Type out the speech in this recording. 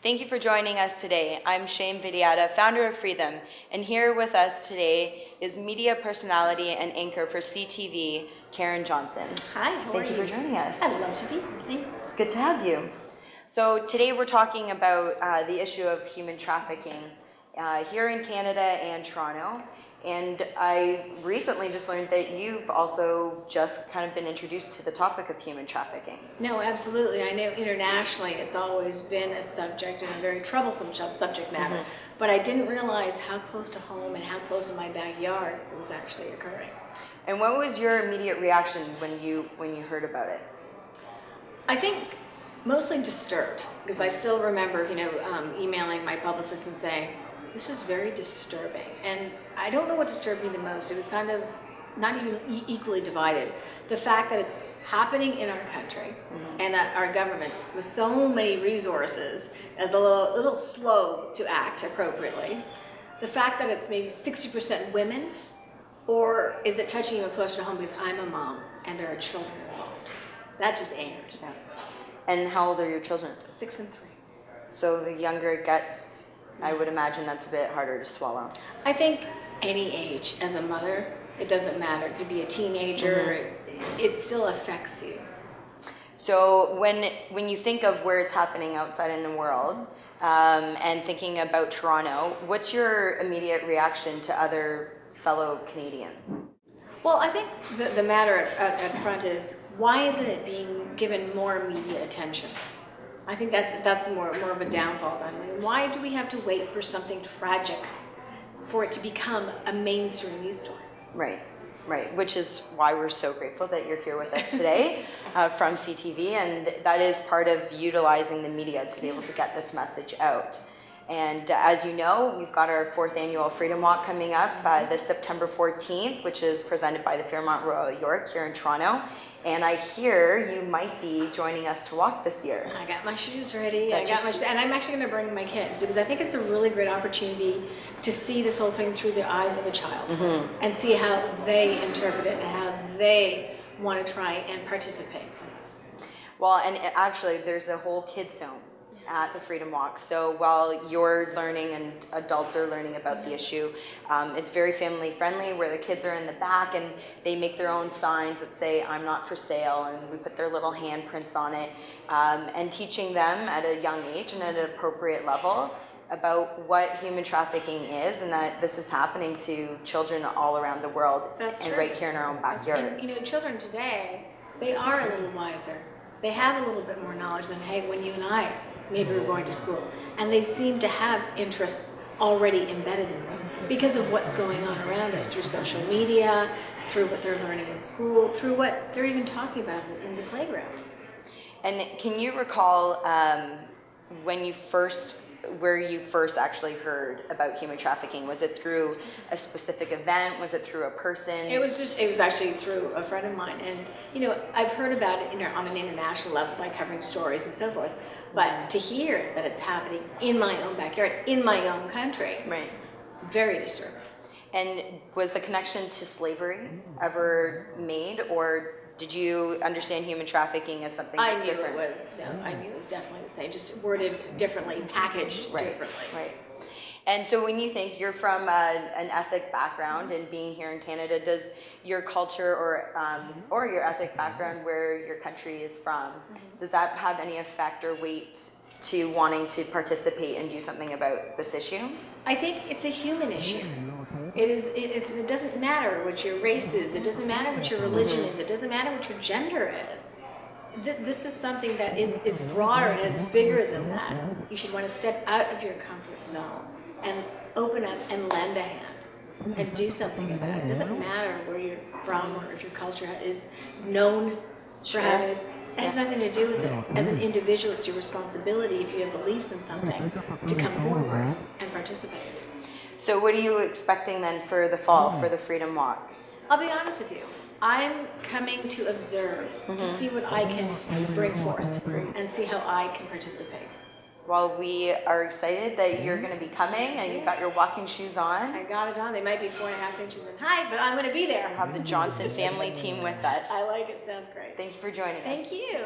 Thank you for joining us today. I'm Shae Invidiata, founder of Freedom, and here with us today is media personality and anchor for CTV, Karen Johnson. Hi, how are you? Thank you for joining us. I'd love to be here. Thanks. It's good to have you. So today we're talking about the issue of human trafficking here in Canada and Toronto. And I recently just learned that you've also just kind of been introduced to the topic of human trafficking. No, absolutely. I know internationally it's always been a subject and a very troublesome subject matter. But I didn't realize how close to home and how close in my backyard it was actually occurring. And what was your immediate reaction when you heard about it? I think mostly disturbed, because I still remember, emailing my publicist and saying, this is very disturbing. And I don't know what disturbed me the most. It was kind of not even equally divided. The fact that it's happening in our country and that our government, with so many resources, is a little slow to act appropriately. The fact that it's maybe 60% women, or is it touching even closer to home because I'm a mom and there are children involved? That just angers me. And how old are your children? 6 and 3. So the younger it gets, I would imagine that's a bit harder to swallow. I think any age as a mother, it doesn't matter. It could be a teenager, it still affects you. So when you think of where it's happening outside in the world, and thinking about Toronto, what's your immediate reaction to other fellow Canadians? Well, I think the matter at front is, why isn't it being given more media attention? I think that's more of a downfall. I mean, why do we have to wait for something tragic for it to become a mainstream news story? Right, which is why we're so grateful that you're here with us today from CTV, and that is part of utilizing the media to be able to get this message out. And as you know, we've got our 4th annual Freedom Walk coming up this September 14th, which is presented by the Fairmont Royal York here in Toronto. And I hear you might be joining us to walk this year. I got my shoes ready. And I'm actually going to bring my kids, because I think it's a really great opportunity to see this whole thing through the eyes of a child and see how they interpret it and how they want to try and participate in this. Well, and actually, there's a whole kids zone at the Freedom Walk. So while you're learning and adults are learning about the issue, it's very family friendly, where the kids are in the back and they make their own signs that say, I'm not for sale, and we put their little handprints on it, and teaching them at a young age and at an appropriate level about what human trafficking is, and that this is happening to children all around the world. That's and true. Right here in our own backyards. And, children today, they are a little wiser. They have a little bit more knowledge than, hey, when you and I maybe we're going to school. And they seem to have interests already embedded in them because of what's going on around us through social media, through what they're learning in school, through what they're even talking about in the playground. And can you recall where you first actually heard about human trafficking? Was it through a specific event? Was it through a person? It was actually through a friend of mine. And, I've heard about it on an international level by covering stories and so forth. But to hear that it's happening in my own backyard, in my own country, very disturbing. And was the connection to slavery ever made, or did you understand human trafficking as something different? I knew it was definitely the same, just worded differently, packaged differently. Right. And so when you think you're from an ethnic background and being here in Canada, does your culture or your ethnic background, where your country is from, does that have any effect or weight to wanting to participate and do something about this issue? I think it's a human issue. It doesn't matter what your race is. It doesn't matter what your religion is. It doesn't matter what your gender is. This is something that is broader and it's bigger than that. You should want to step out of your comfort zone and open up and lend a hand and do something about it. It doesn't matter where you're from or if your culture is known for having this. It has nothing to do with it. As an individual, it's your responsibility, if you have beliefs in something, to come forward and participate. So what are you expecting then for the fall, for the Freedom Walk? I'll be honest with you. I'm coming to observe, to see what I can bring forth and see how I can participate. Well, we are excited that you're going to be coming and you've got your walking shoes on. I got it on. They might be 4.5 inches in height, but I'm going to be there. Have the Johnson family team with us. I like it. Sounds great. Thank you for joining us. Thank you.